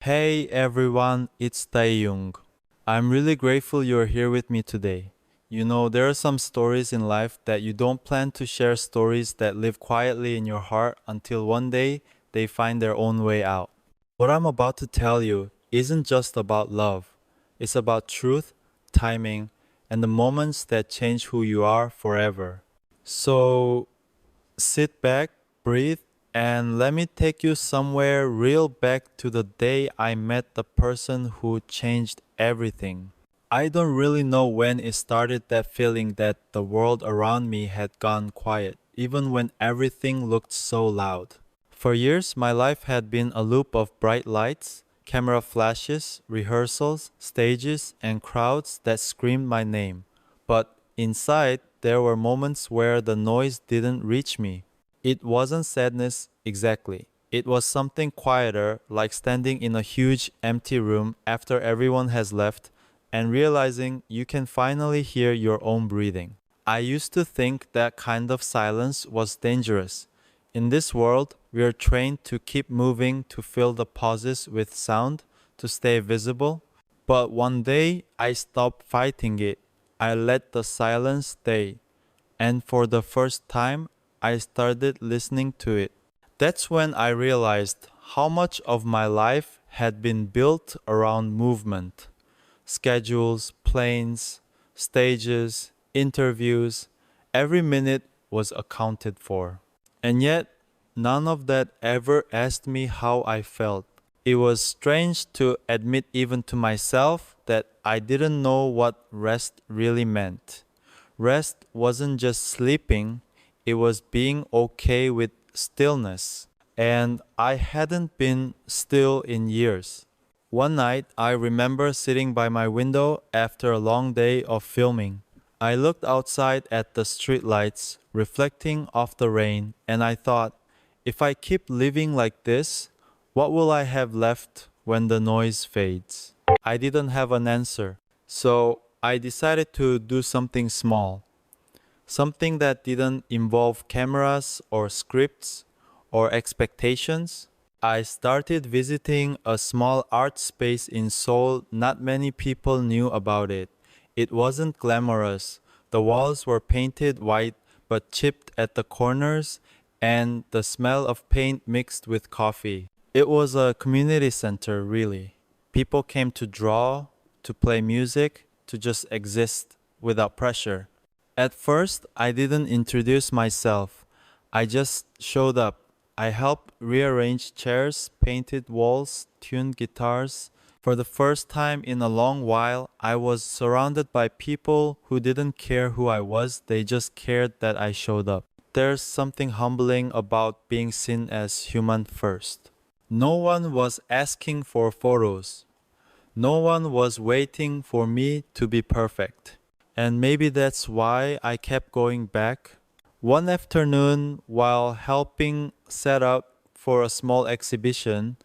Hey everyone, it's Taehyung. I'm really grateful you're here with me today. You know, there are some stories in life that you don't plan to share, stories that live quietly in your heart until one day they find their own way out. What I'm about to tell you isn't just about love, it's about truth, timing, and the moments that change who you are forever. So, sit back, breathe, and let me take you somewhere real back to the day I met the person who changed everything. I don't really know when it started, that feeling that the world around me had gone quiet, even when everything looked so loud. For years, my life had been a loop of bright lights, camera flashes, rehearsals, stages, and crowds that screamed my name. But inside, there were moments where the noise didn't reach me. It wasn't sadness exactly. It was something quieter, like standing in a huge empty room after everyone has left and realizing you can finally hear your own breathing. I used to think that kind of silence was dangerous. In this world, we are trained to keep moving, to fill the pauses with sound, to stay visible. But one day, I stopped fighting it. I let the silence stay. And for the first time, I started listening to it. That's when I realized how much of my life had been built around movement. Schedules, planes, stages, interviews, every minute was accounted for. And yet, none of that ever asked me how I felt. It was strange to admit, even to myself, that I didn't know what rest really meant. Rest wasn't just sleeping, it was being okay with stillness. And I hadn't been still in years. One night, I remember sitting by my window after a long day of filming. I looked outside at the streetlights, reflecting off the rain, and I thought, if I keep living like this, what will I have left when the noise fades? I didn't have an answer, so I decided to do something small, something that didn't involve cameras or scripts or expectations. I started visiting a small art space in Seoul. Not many people knew about it. It wasn't glamorous. The walls were painted white but chipped at the corners, and the smell of paint mixed with coffee. It was a community center, really. People came to draw, to play music, to just exist without pressure. At first, I didn't introduce myself. I just showed up. I helped rearrange chairs, painted walls, tuned guitars. For the first time in a long while, I was surrounded by people who didn't care who I was, they just cared that I showed up. There's something humbling about being seen as human first. No one was asking for photos. No one was waiting for me to be perfect. And maybe that's why I kept going back. One afternoon, while helping set up for a small exhibition,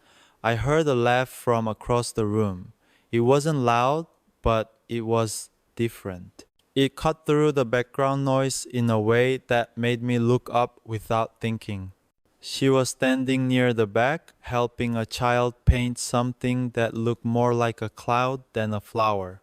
I heard a laugh from across the room. It wasn't loud, but it was different. It cut through the background noise in a way that made me look up without thinking. She was standing near the back, helping a child paint something that looked more like a cloud than a flower.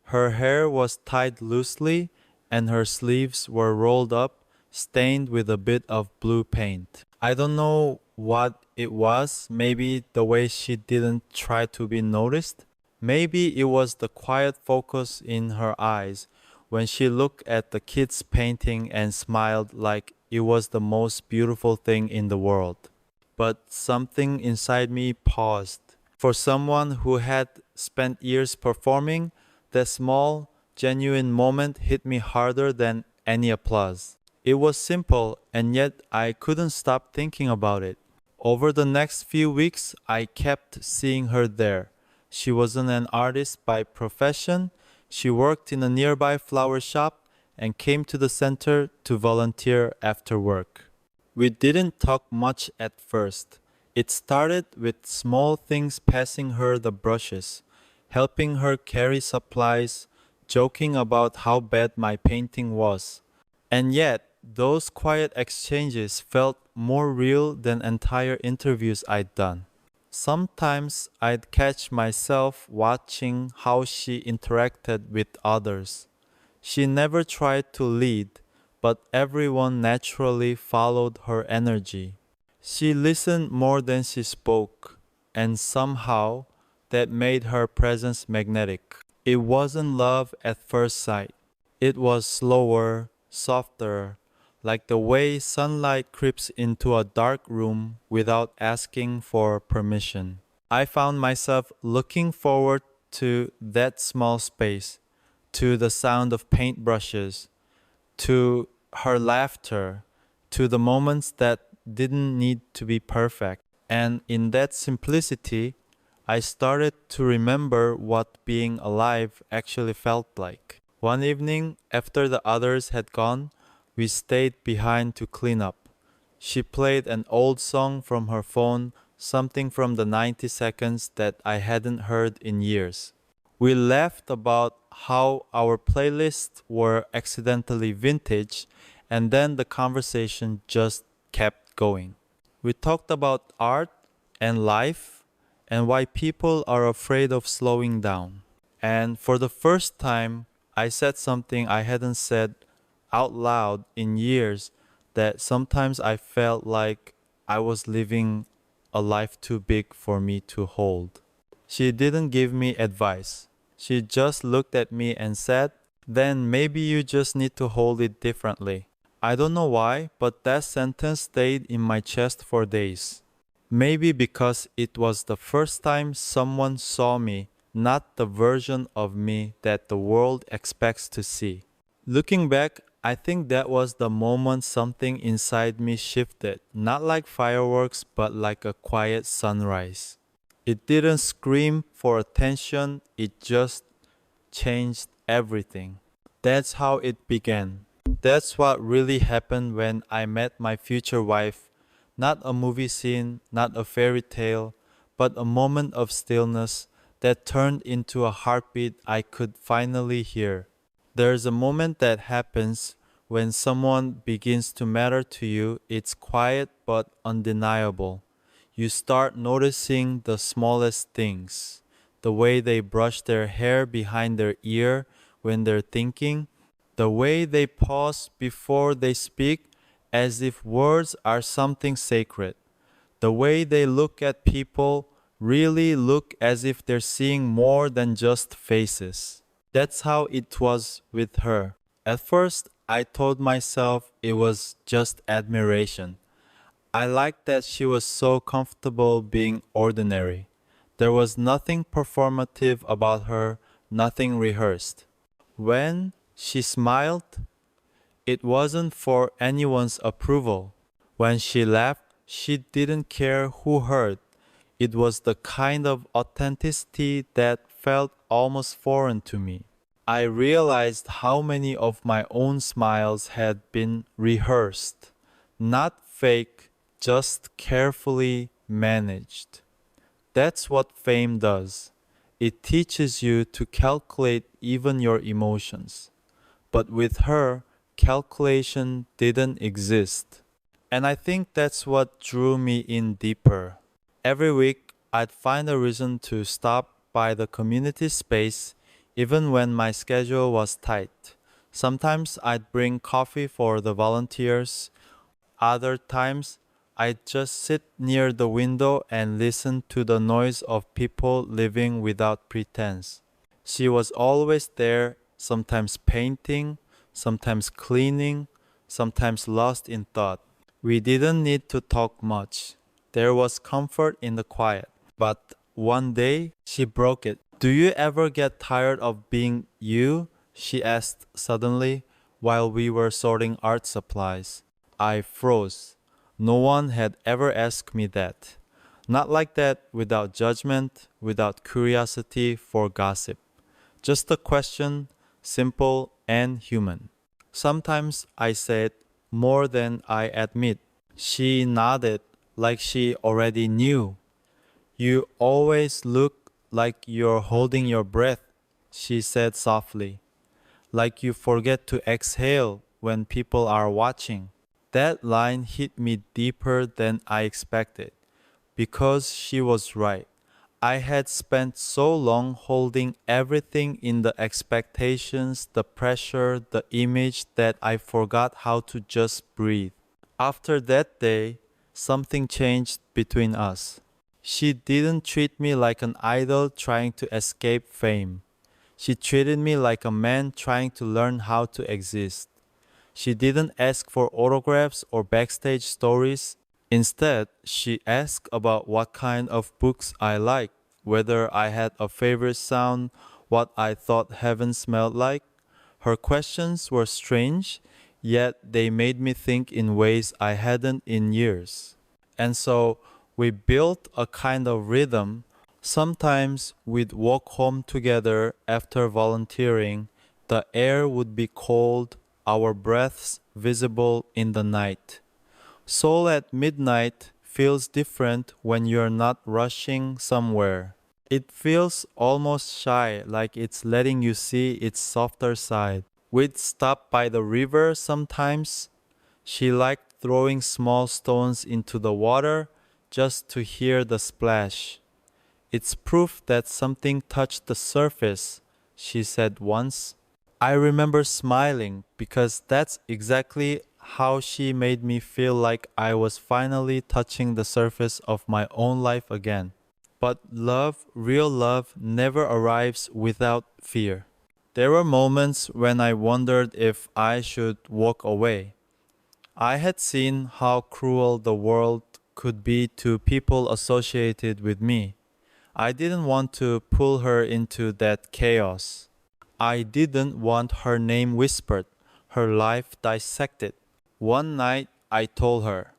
Her hair was tied loosely, and her sleeves were rolled up, stained with a bit of blue paint. I don't know what it was, maybe the way she didn't try to be noticed. Maybe it was the quiet focus in her eyes when she looked at the kid's painting and smiled like it was the most beautiful thing in the world. But something inside me paused. For someone who had spent years performing, that small, genuine moment hit me harder than any applause. It was simple, and yet I couldn't stop thinking about it. Over the next few weeks, I kept seeing her there. She wasn't an artist by profession. She worked in a nearby flower shop and came to the center to volunteer after work. We didn't talk much at first. It started with small things, passing her the brushes, helping her carry supplies, joking about how bad my painting was. And yet, those quiet exchanges felt more real than entire interviews I'd done. Sometimes I'd catch myself watching how she interacted with others. She never tried to lead, but everyone naturally followed her energy. She listened more than she spoke, and somehow that made her presence magnetic. It wasn't love at first sight. It was slower, softer, like the way sunlight creeps into a dark room without asking for permission. I found myself looking forward to that small space, to the sound of paintbrushes, to her laughter, to the moments that didn't need to be perfect. And in that simplicity, I started to remember what being alive actually felt like. One evening, after the others had gone, we stayed behind to clean up. She played an old song from her phone, something from the 90 seconds that I hadn't heard in years. We laughed about how our playlists were accidentally vintage, and then the conversation just kept going. We talked about art and life and why people are afraid of slowing down. And for the first time, I said something I hadn't said out loud in years, that sometimes I felt like I was living a life too big for me to hold. She didn't give me advice. She just looked at me and said, "Then maybe you just need to hold it differently." I don't know why, but that sentence stayed in my chest for days. Maybe because it was the first time someone saw me, not the version of me that the world expects to see. Looking back, I think that was the moment something inside me shifted, not like fireworks, but like a quiet sunrise. It didn't scream for attention, it just changed everything. That's how it began. That's what really happened when I met my future wife. Not a movie scene, not a fairy tale, but a moment of stillness that turned into a heartbeat I could finally hear. There's a moment that happens when someone begins to matter to you. It's quiet but undeniable. You start noticing the smallest things. The way they brush their hair behind their ear when they're thinking, the way they pause before they speak as if words are something sacred, the way they look at people really look as if they're seeing more than just faces. That's how it was with her. At first, I told myself it was just admiration. I liked that she was so comfortable being ordinary. There was nothing performative about her, nothing rehearsed. When she smiled, it wasn't for anyone's approval. When she laughed, she didn't care who heard. It was the kind of authenticity that felt almost foreign to me. I realized how many of my own smiles had been rehearsed, not fake, just carefully managed. That's what fame does. It teaches you to calculate even your emotions. But with her, calculation didn't exist. And I think that's what drew me in deeper. Every week, I'd find a reason to stop by the community space, even when my schedule was tight. Sometimes I'd bring coffee for the volunteers. Other times, I'd just sit near the window and listen to the noise of people living without pretense. She was always there, sometimes painting, sometimes cleaning, sometimes lost in thought. We didn't need to talk much. There was comfort in the quiet. But one day, she broke it. "Do you ever get tired of being you?" she asked suddenly while we were sorting art supplies. I froze. No one had ever asked me that. Not like that, without judgment, without curiosity for gossip. Just a question, simple and human. Sometimes I said more than I admit. She nodded like she already knew. "You always look like you're holding your breath," she said softly. "Like you forget to exhale when people are watching." That line hit me deeper than I expected. because she was right. I had spent so long holding everything in the expectations, the pressure, the image that I forgot how to just breathe. After that day, something changed between us. She didn't treat me like an idol trying to escape fame. She treated me like a man trying to learn how to exist. She didn't ask for autographs or backstage stories. Instead, she asked about what kind of books I liked, whether I had a favorite sound, what I thought heaven smelled like. Her questions were strange, yet they made me think in ways I hadn't in years. And so we built a kind of rhythm. Sometimes we'd walk home together after volunteering. The air would be cold, our breaths visible in the night. Soul at midnight feels different when you're not rushing somewhere. It feels almost shy, like it's letting you see its softer side. We'd stop by the river sometimes. She liked throwing small stones into the water just to hear the splash. It's proof that something touched the surface, she said once. I remember smiling because that's exactly how she made me feel, like I was finally touching the surface of my own life again. But love, real love, never arrives without fear. There were moments when I wondered if I should walk away. I had seen how cruel the world could be to people associated with me. I didn't want to pull her into that chaos. I didn't want her name whispered, her life dissected. One night I told her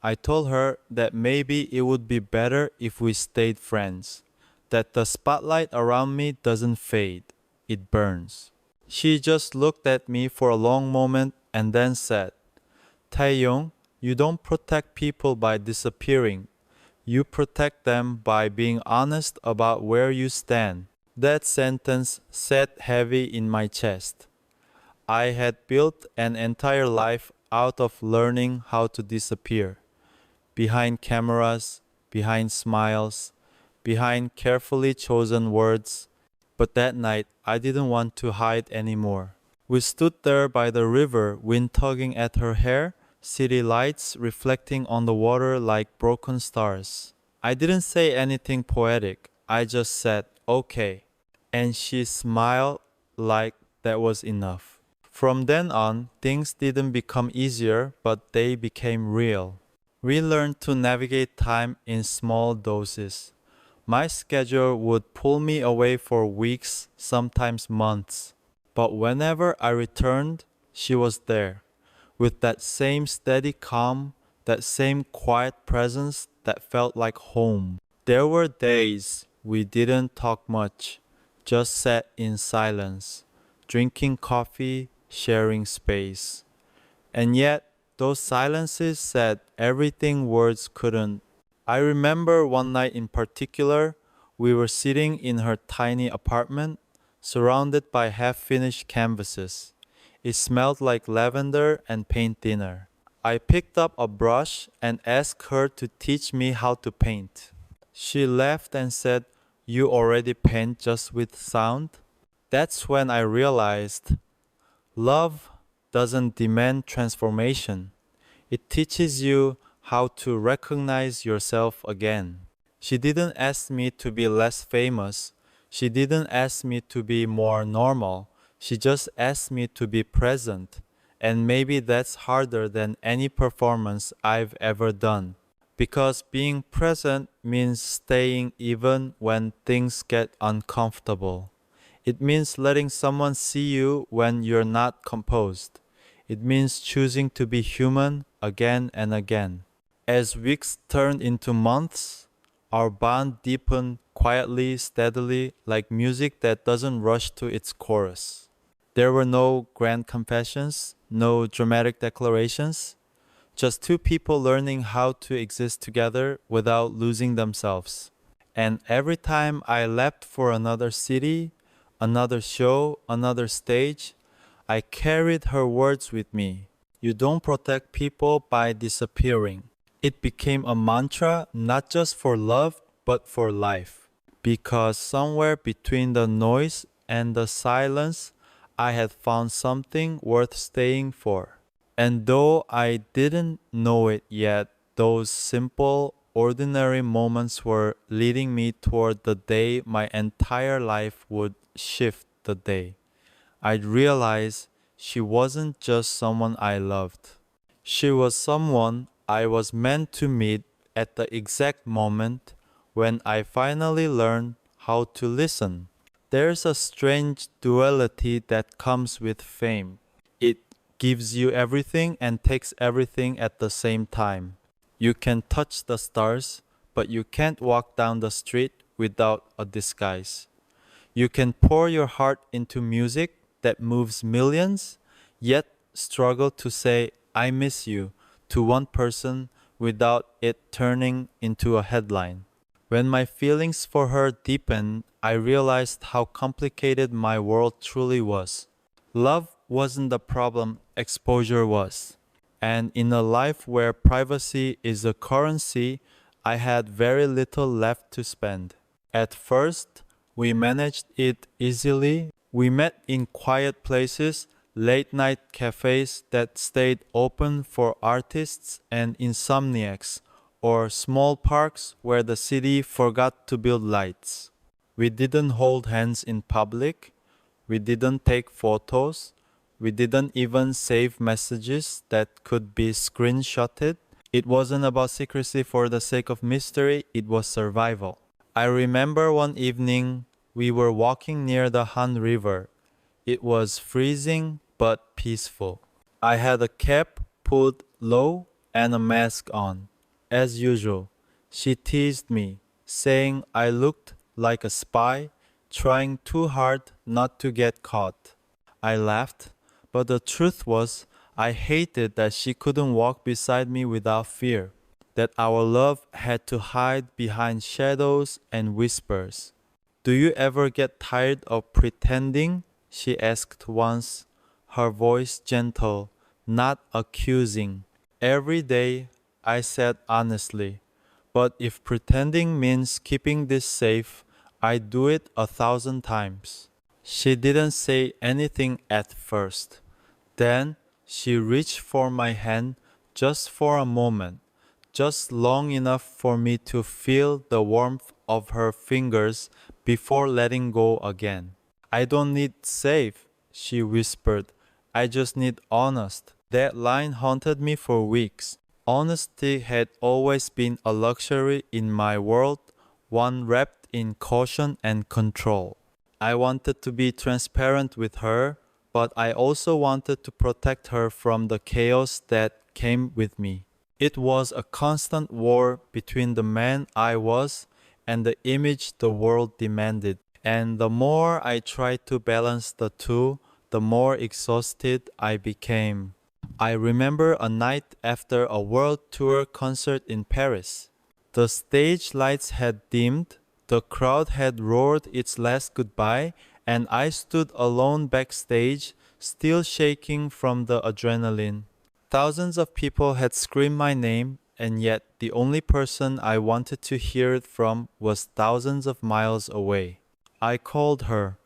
that maybe it would be better if we stayed friends, that the spotlight around me doesn't fade, it burns. She just looked at me for a long moment and then said, Taehyung, you don't protect people by disappearing. You protect them by being honest about where you stand. That sentence sat heavy in my chest. I had built an entire life out of learning how to disappear. Behind cameras, behind smiles, behind carefully chosen words. But that night, I didn't want to hide anymore. We stood there by the river, wind tugging at her hair, city lights reflecting on the water like broken stars. I didn't say anything poetic. I just said, okay. And she smiled like that was enough. From then on, things didn't become easier, but they became real. We learned to navigate time in small doses. My schedule would pull me away for weeks, sometimes months. But whenever I returned, she was there, with that same steady calm, that same quiet presence that felt like home. There were days we didn't talk much, just sat in silence, drinking coffee, sharing space. And yet, those silences said everything words couldn't. I remember one night in particular, we were sitting in her tiny apartment, surrounded by half-finished canvases. It smelled like lavender and paint thinner. I picked up a brush and asked her to teach me how to paint. She laughed and said, "You already paint just with sound?" That's when I realized love doesn't demand transformation. It teaches you how to recognize yourself again. She didn't ask me to be less famous. She didn't ask me to be more normal. She just asked me to be present. And maybe that's harder than any performance I've ever done. Because being present means staying even when things get uncomfortable. It means letting someone see you when you're not composed. It means choosing to be human again and again. As weeks turned into months, our bond deepened quietly, steadily, like music that doesn't rush to its chorus. There were no grand confessions, no dramatic declarations, just two people learning how to exist together without losing themselves. And every time I left for another city, another show, another stage, I carried her words with me. You don't protect people by disappearing. It became a mantra not just for love, but for life. Because somewhere between the noise and the silence, I had found something worth staying for. And though I didn't know it yet, those simple, ordinary moments were leading me toward the day my entire life would shift the day. I'd realize she wasn't just someone I loved. She was someone I was meant to meet at the exact moment when I finally learned how to listen. There's a strange duality that comes with fame. It gives you everything and takes everything at the same time. You can touch the stars, but you can't walk down the street without a disguise. You can pour your heart into music that moves millions, yet struggle to say, I miss you, to one person without it turning into a headline. When my feelings for her deepened, I realized how complicated my world truly was. Love wasn't the problem, exposure was. And in a life where privacy is a currency, I had very little left to spend. At first, we managed it easily. We met in quiet places, late night cafes that stayed open for artists and insomniacs, or small parks where the city forgot to build lights. We didn't hold hands in public. We didn't take photos. We didn't even save messages that could be screenshotted. It wasn't about secrecy for the sake of mystery, it was survival. I remember one evening we were walking near the Han River. It was freezing but peaceful. I had a cap pulled low and a mask on. As usual, she teased me, saying I looked like a spy, trying too hard not to get caught. I laughed, but the truth was, I hated that she couldn't walk beside me without fear, that our love had to hide behind shadows and whispers. Do you ever get tired of pretending? She asked once, her voice gentle, not accusing. Every day, I said honestly, but if pretending means keeping this safe, I'd do it 1,000 times. She didn't say anything at first. Then she reached for my hand just for a moment, just long enough for me to feel the warmth of her fingers before letting go again. I don't need safe, she whispered. I just need honest. That line haunted me for weeks. Honesty had always been a luxury in my world, one wrapped in caution and control. I wanted to be transparent with her, but I also wanted to protect her from the chaos that came with me. It was a constant war between the man I was and the image the world demanded. And the more I tried to balance the two, the more exhausted I became. I remember a night after a world tour concert in Paris. The stage lights had dimmed, the crowd had roared its last goodbye, and I stood alone backstage, still shaking from the adrenaline. Thousands of people had screamed my name, and yet the only person I wanted to hear it from was thousands of miles away. I called her.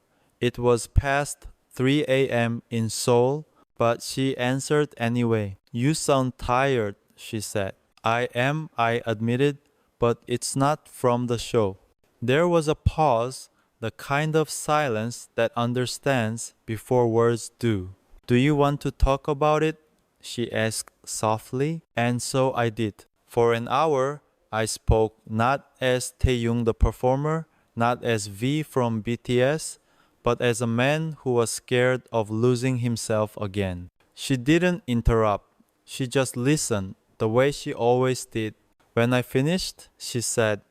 It was past 3 a.m. in Seoul, but she answered anyway. You sound tired, she said. I am, I admitted, but it's not from the show. There was a pause, the kind of silence that understands before words do. Do you want to talk about it? She asked softly, and so I did. For an hour, I spoke not as Taehyung the performer, not as V from BTS, but as a man who was scared of losing himself again. She didn't interrupt. She just listened, the way she always did. When I finished, she said,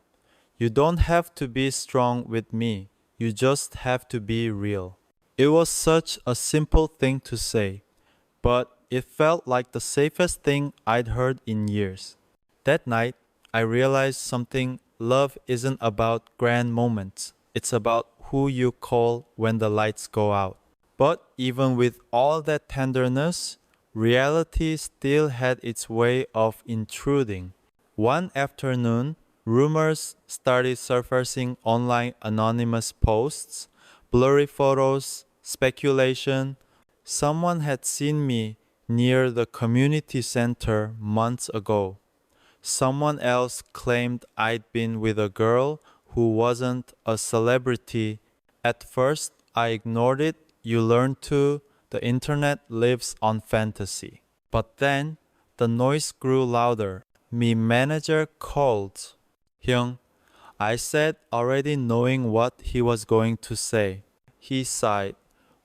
You don't have to be strong with me. You just have to be real. It was such a simple thing to say, but it felt like the safest thing I'd heard in years. That night, I realized something. Love isn't about grand moments. It's about who you call when the lights go out. But even with all that tenderness, reality still had its way of intruding. One afternoon, rumors started surfacing online, anonymous posts, blurry photos, speculation. Someone had seen me near the community center months ago. Someone else claimed I'd been with a girl who wasn't a celebrity. At first, I ignored it. You learn to, the internet lives on fantasy. But then, the noise grew louder. Me manager called. Hyung, I said, already knowing what he was going to say. He sighed.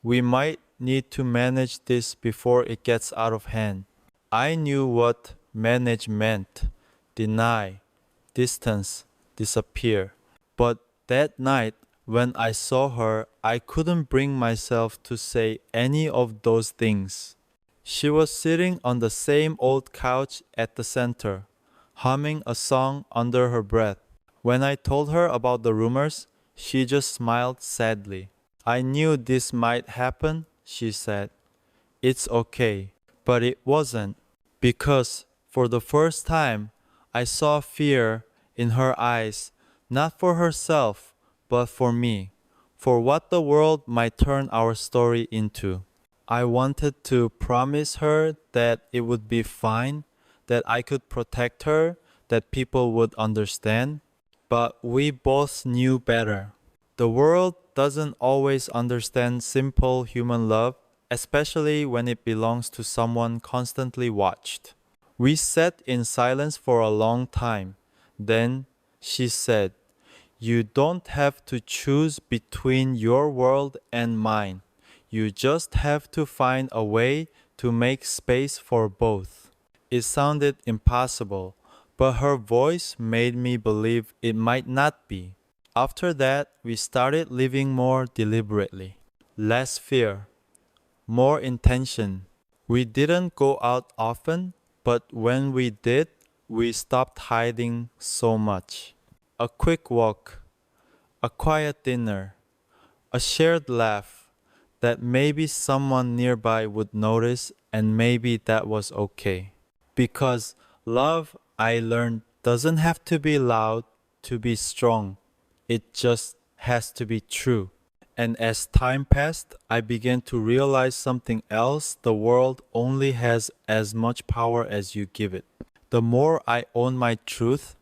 We might need to manage this before it gets out of hand. I knew what manage meant. Deny, distance, disappear. But that night, when I saw her, I couldn't bring myself to say any of those things. She was sitting on the same old couch at the center, humming a song under her breath. When I told her about the rumors, she just smiled sadly. I knew this might happen, she said. It's okay. But it wasn't, because for the first time, I saw fear in her eyes, not for herself, but for me, for what the world might turn our story into. I wanted to promise her that it would be fine, that I could protect her, that people would understand, but we both knew better. The world doesn't always understand simple human love, especially when it belongs to someone constantly watched. We sat in silence for a long time. Then she said, You don't have to choose between your world and mine. You just have to find a way to make space for both. It sounded impossible, but her voice made me believe it might not be. After that, we started living more deliberately. Less fear, more intention. We didn't go out often, but when we did, we stopped hiding so much. A quick walk, a quiet dinner, a shared laugh that maybe someone nearby would notice, and maybe that was okay. Because love, I learned, doesn't have to be loud to be strong. It just has to be true. And as time passed, I began to realize something else. The world only has as much power as you give it. The more I owned my truth,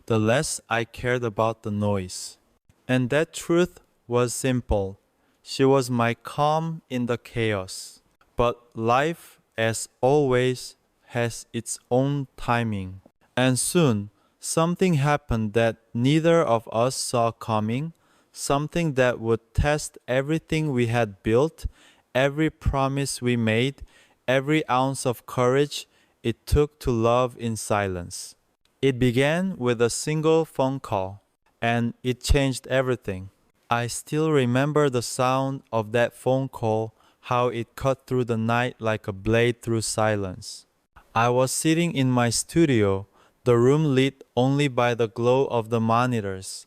the less I cared about the noise. And that truth was simple. She was my calm in the chaos. But life, as always, has its own timing. And soon, something happened that neither of us saw coming, something that would test everything we had built, every promise we made, every ounce of courage it took to love in silence. It began with a single phone call, and it changed everything. I still remember the sound of that phone call, how it cut through the night like a blade through silence. I was sitting in my studio, the room lit only by the glow of the monitors.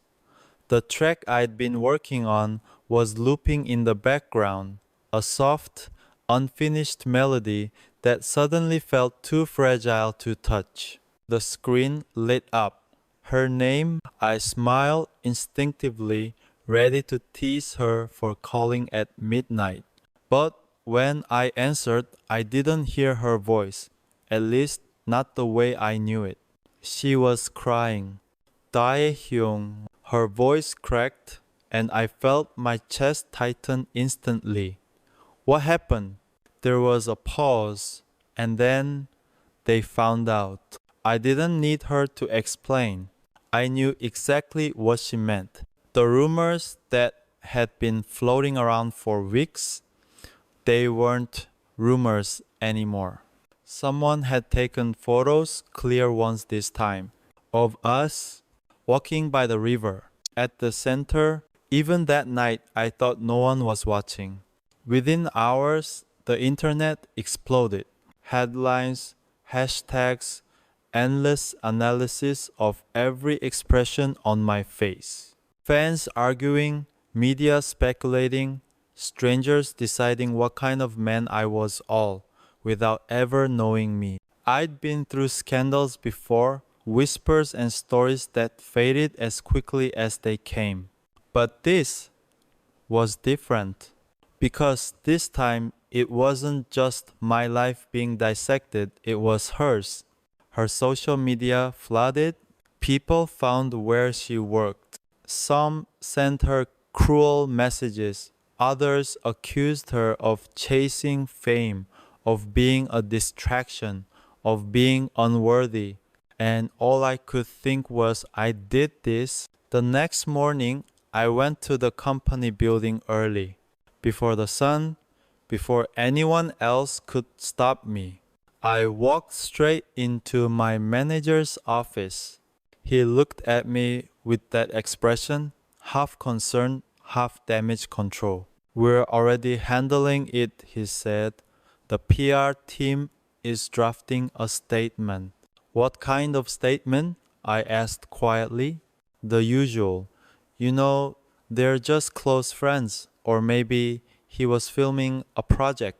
The track I'd been working on was looping in the background, a soft, unfinished melody that suddenly felt too fragile to touch. The screen lit up. Her name, I smiled instinctively, ready to tease her for calling at midnight. But when I answered, I didn't hear her voice, at least not the way I knew it. She was crying. Taehyung. Her voice cracked, and I felt my chest tighten instantly. What happened? There was a pause, and then they found out. I didn't need her to explain. I knew exactly what she meant. The rumors that had been floating around for weeks, they weren't rumors anymore. Someone had taken photos, clear ones this time, of us walking by the river. At the center, even that night, I thought no one was watching. Within hours, the internet exploded. Headlines, hashtags, endless analysis of every expression on my face. Fans arguing, media speculating, strangers deciding what kind of man I was, all without ever knowing me. I'd been through scandals before, whispers and stories that faded as quickly as they came. But this was different because this time it wasn't just my life being dissected, it was hers. Her social media flooded, people found where she worked. Some sent her cruel messages, others accused her of chasing fame, of being a distraction, of being unworthy. And all I could think was, I did this. The next morning, I went to the company building early, before the sun, before anyone else could stop me. I walked straight into my manager's office. He looked at me with that expression, half concern, half damage control. We're already handling it, he said. The PR team is drafting a statement. What kind of statement? I asked quietly. The usual. You know, they're just close friends, or maybe he was filming a project.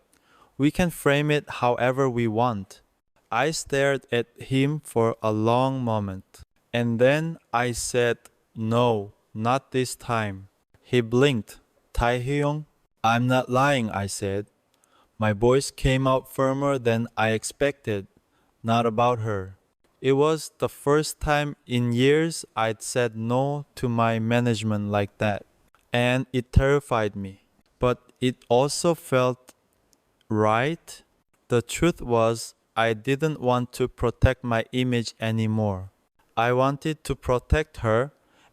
We can frame it however we want. I stared at him for a long moment. And then I said, no, not this time. He blinked. Taehyung? I'm not lying, I said. My voice came out firmer than I expected. Not about her. It was the first time in years I'd said no to my management like that. And it terrified me. But it also felt right. The truth was, I didn't want to protect my image anymore. I wanted to protect her,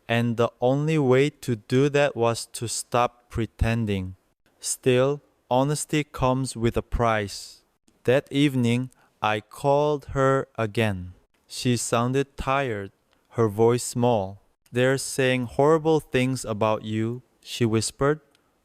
and the only way to do that was to stop pretending. Still, honesty comes with a price. That evening, I called her again. She sounded tired, her voice small. They're saying horrible things about you, she whispered.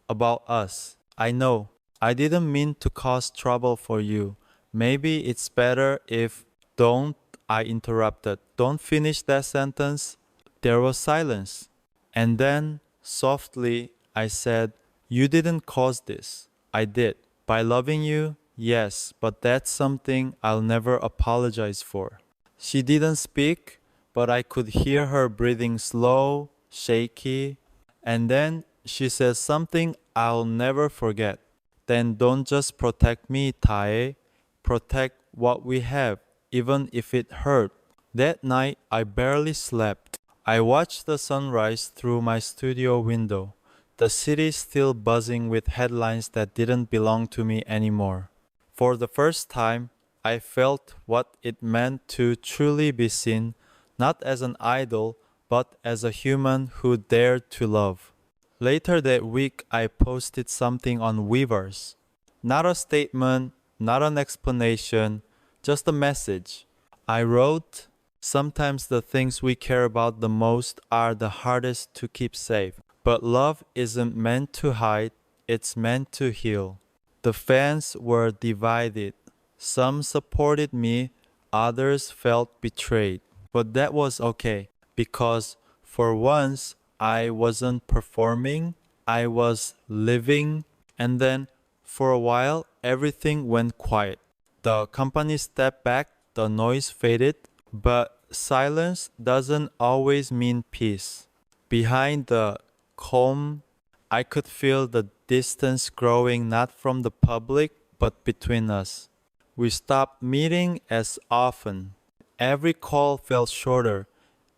About us. I know. I didn't mean to cause trouble for you. Maybe it's better if don't, I interrupted. Don't finish that sentence. There was silence. And then, softly, I said, you didn't cause this. I did. By loving you, yes, but that's something I'll never apologize for. She didn't speak, but I could hear her breathing slow, shaky, and then she said something I'll never forget. Then don't just protect me, Tae. Protect what we have, even if it hurt. That night, I barely slept. I watched the sunrise through my studio window. The city still buzzing with headlines that didn't belong to me anymore. For the first time, I felt what it meant to truly be seen, not as an idol, but as a human who dared to love. Later that week, I posted something on Weavers. Not a statement, not an explanation, just a message. I wrote, sometimes the things we care about the most are the hardest to keep safe. But love isn't meant to hide, it's meant to heal. The fans were divided. Some supported me, others felt betrayed. But that was okay, because for once I wasn't performing, I was living, and then for a while everything went quiet. The company stepped back, the noise faded, but silence doesn't always mean peace. Behind the calm, I could feel the distance growing not from the public but between us. We stopped meeting as often. Every call felt shorter.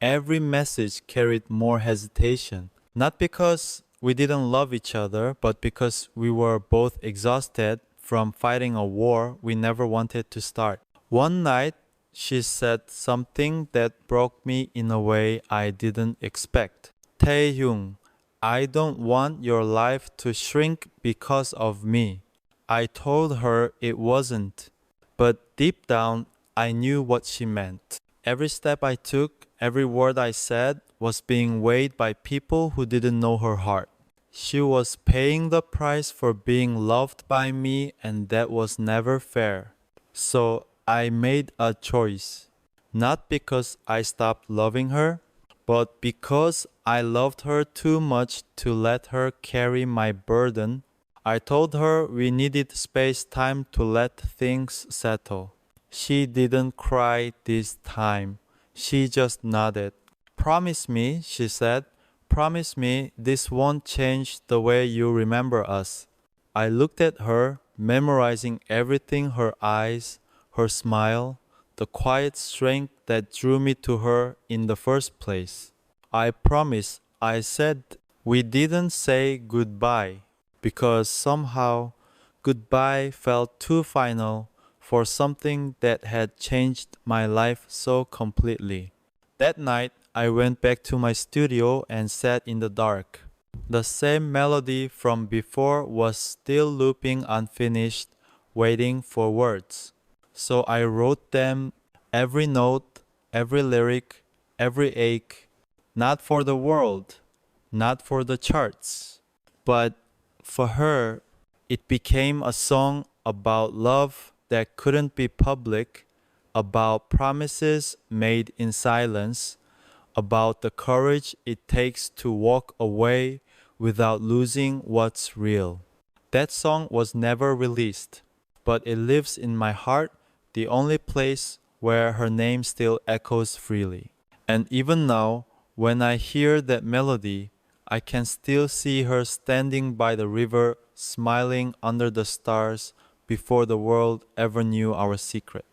Every message carried more hesitation. Not because we didn't love each other, but because we were both exhausted from fighting a war we never wanted to start. One night, she said something that broke me in a way I didn't expect. Taehyung, I don't want your life to shrink because of me. I told her it wasn't, but deep down, I knew what she meant. Every step I took, every word I said, was being weighed by people who didn't know her heart. She was paying the price for being loved by me, and that was never fair. So I made a choice. Not because I stopped loving her, but because I loved her too much to let her carry my burden. I told her we needed space time to let things settle. She didn't cry this time. She just nodded. Promise me, she said. Promise me this won't change the way you remember us. I looked at her, memorizing everything her eyes, her smile, the quiet strength that drew me to her in the first place. I promise, I said. We didn't say goodbye because somehow goodbye felt too final for something that had changed my life so completely. That night, I went back to my studio and sat in the dark. The same melody from before was still looping unfinished, waiting for words. So I wrote them, every note, every lyric, every ache, not for the world, not for the charts, but for her. It became a song about love that couldn't be public, about promises made in silence, about the courage it takes to walk away without losing what's real. That song was never released, but it lives in my heart, the only place where her name still echoes freely. And even now, when I hear that melody, I can still see her standing by the river, smiling under the stars before the world ever knew our secret.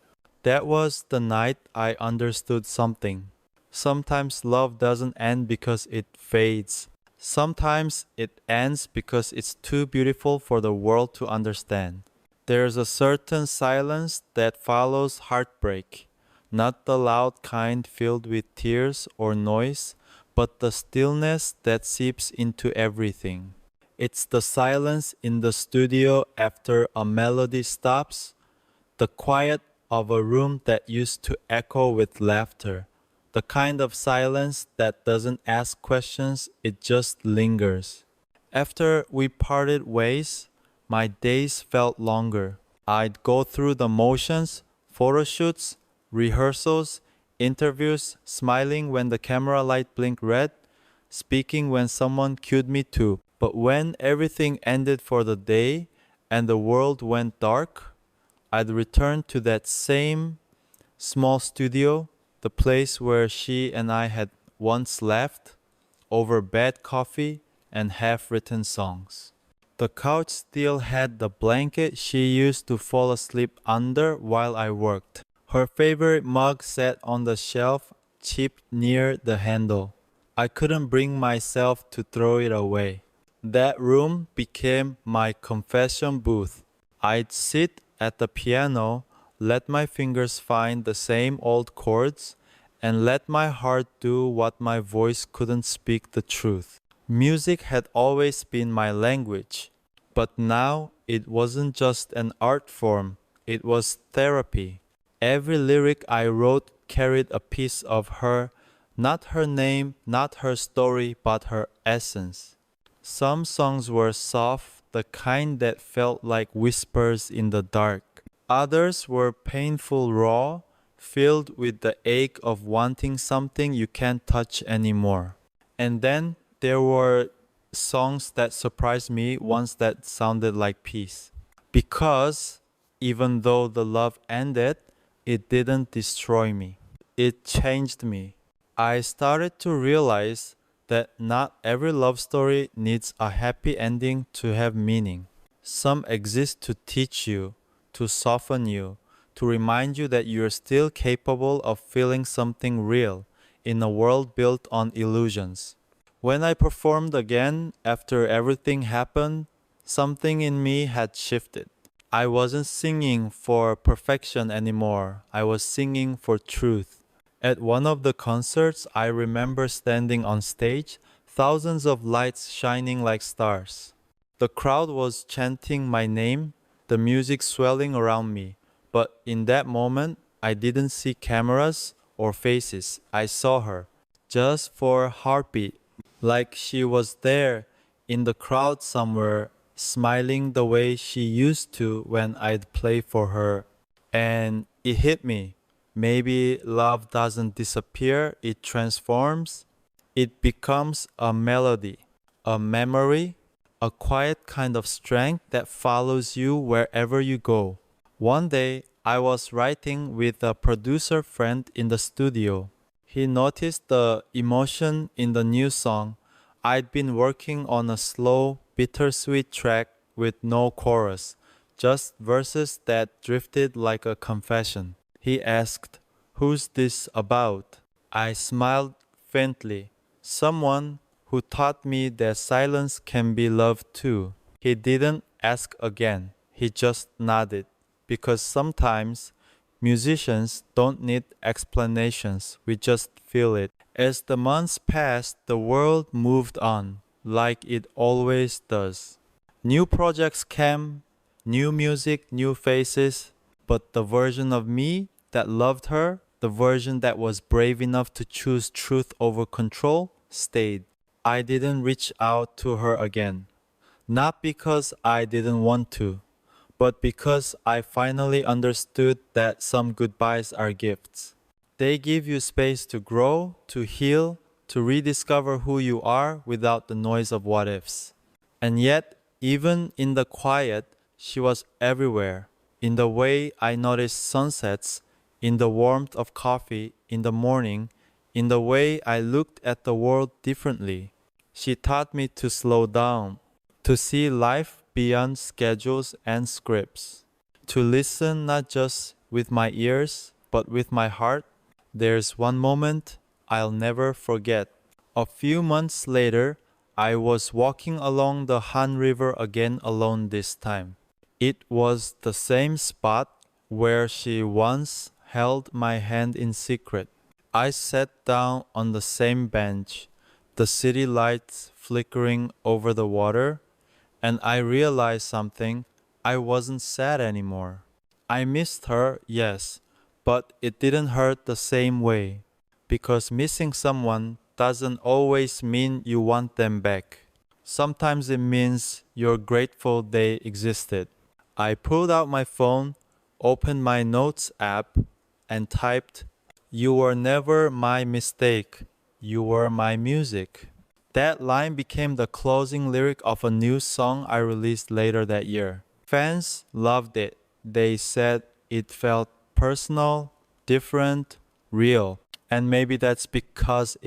That was the night I understood something. Sometimes love doesn't end because it fades. Sometimes it ends because it's too beautiful for the world to understand. There's a certain silence that follows heartbreak, not the loud kind filled with tears or noise, but the stillness that seeps into everything. It's the silence in the studio after a melody stops, the quiet of a room that used to echo with laughter, the kind of silence that doesn't ask questions, it just lingers. After we parted ways, my days felt longer. I'd go through the motions, photo shoots, rehearsals, interviews, smiling when the camera light blinked red, speaking when someone cued me to. But when everything ended for the day and the world went dark, I'd return to that same small studio, the place where she and I had once laughed over bad coffee and half-written songs. The couch still had the blanket she used to fall asleep under while I worked. Her favorite mug sat on the shelf, chipped near the handle. I couldn't bring myself to throw it away. That room became my confession booth. I'd sit at the piano, let my fingers find the same old chords, and let my heart do what my voice couldn't speak the truth. Music had always been my language, but now it wasn't just an art form, it was therapy. Every lyric I wrote carried a piece of her, not her name, not her story, but her essence. Some songs were soft, the kind that felt like whispers in the dark. Others were painful, raw, filled with the ache of wanting something you can't touch anymore. And then there were songs that surprised me, ones that sounded like peace. Because even though the love ended, it didn't destroy me. It changed me. I started to realize that not every love story needs a happy ending to have meaning. Some exist to teach you, to soften you, to remind you that you're still capable of feeling something real in a world built on illusions. When I performed again after everything happened, something in me had shifted. I wasn't singing for perfection anymore. I was singing for truth. At one of the concerts, I remember standing on stage, thousands of lights shining like stars. The crowd was chanting my name, the music swelling around me. But in that moment, I didn't see cameras or faces. I saw her, just for a heartbeat, like she was there in the crowd somewhere, smiling the way she used to when I'd play for her. And it hit me. Maybe love doesn't disappear, it transforms. It becomes a melody, a memory, a quiet kind of strength that follows you wherever you go. One day, I was writing with a producer friend in the studio. He noticed the emotion in the new song. I'd been working on a slow, bittersweet track with no chorus, just verses that drifted like a confession. He asked, "Who's this about?" I smiled faintly. "Someone who taught me that silence can be love too." He didn't ask again. He just nodded. Because sometimes musicians don't need explanations, we just feel it. As the months passed, the world moved on, like it always does. New projects came, new music, new faces, but the version of me that loved her, the version that was brave enough to choose truth over control, stayed. I didn't reach out to her again. Not because I didn't want to, but because I finally understood that some goodbyes are gifts. They give you space to grow, to heal, to rediscover who you are without the noise of what ifs. And yet, even in the quiet, she was everywhere. In the way I noticed sunsets, in the warmth of coffee in the morning, in the way I looked at the world differently. She taught me to slow down, to see life beyond schedules and scripts, to listen not just with my ears, but with my heart. There's one moment I'll never forget. A few months later, I was walking along the Han River again alone this time. It was the same spot where she once held my hand in secret. I sat down on the same bench, the city lights flickering over the water, and I realized something. I wasn't sad anymore. I missed her, yes, but it didn't hurt the same way. Because missing someone doesn't always mean you want them back. Sometimes it means you're grateful they existed. I pulled out my phone, opened my notes app, and typed, "You were never my mistake. You were my music." That line became the closing lyric of a new song I released later that year. Fans loved it. They said it felt personal, different, real. And maybe that's because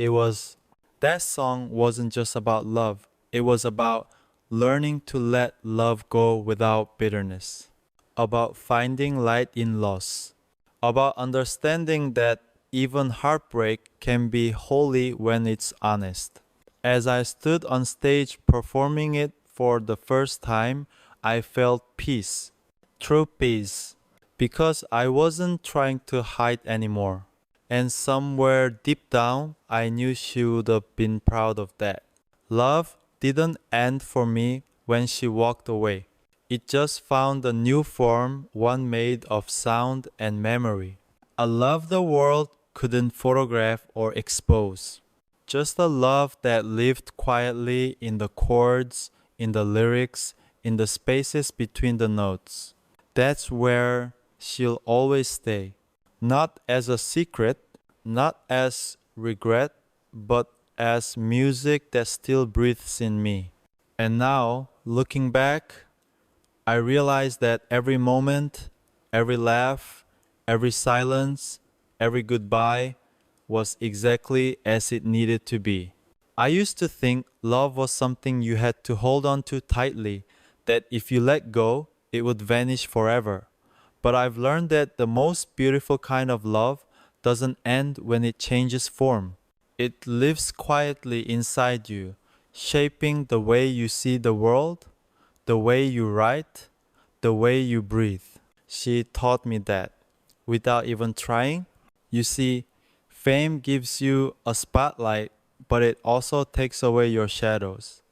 that song wasn't just about love. It was about learning to let love go without bitterness, about finding light in loss, about understanding that even heartbreak can be holy when it's honest. As I stood on stage performing it for the first time, I felt peace, true peace, because I wasn't trying to hide anymore. And somewhere deep down, I knew she would have been proud of that. Love didn't end for me when she walked away. It just found a new form, one made of sound and memory. A love the world couldn't photograph or expose. Just a love that lived quietly in the chords, in the lyrics, in the spaces between the notes. That's where she'll always stay. Not as a secret, not as regret, but as music that still breathes in me. And now, looking back, I realize that every moment, every laugh, every silence, every goodbye was exactly as it needed to be. I used to think love was something you had to hold on to tightly, that if you let go, it would vanish forever. But I've learned that the most beautiful kind of love doesn't end when it changes form. It lives quietly inside you, shaping the way you see the world, the way you write, the way you breathe. She taught me that without even trying. You see, fame gives you a spotlight, but it also takes away your shadows.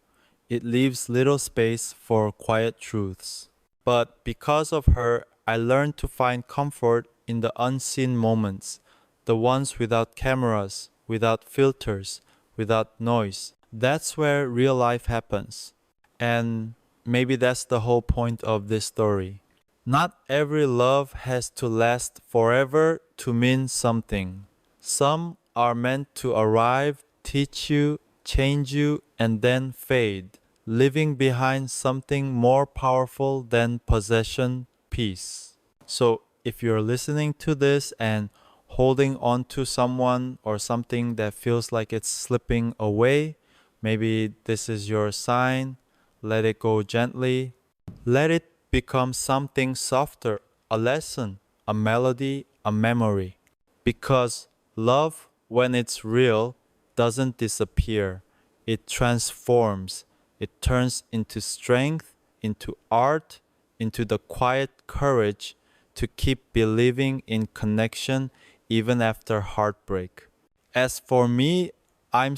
It leaves little space for quiet truths. But because of her, I learned to find comfort in the unseen moments, the ones without cameras, without filters, without noise. That's where real life happens. And maybe that's the whole point of this story. Not every love has to last forever to mean something. Some are meant to arrive, teach you, change you, and then fade, leaving behind something more powerful than possession, peace. So if you're listening to this and holding on to someone or something that feels like it's slipping away, maybe this is your sign. Let it go gently. Let it become something softer, a lesson, a melody, a memory. Because love, when it's real, doesn't disappear. It transforms. It turns into strength, into art, into the quiet courage to keep believing in connection even after heartbreak. As for me, I'm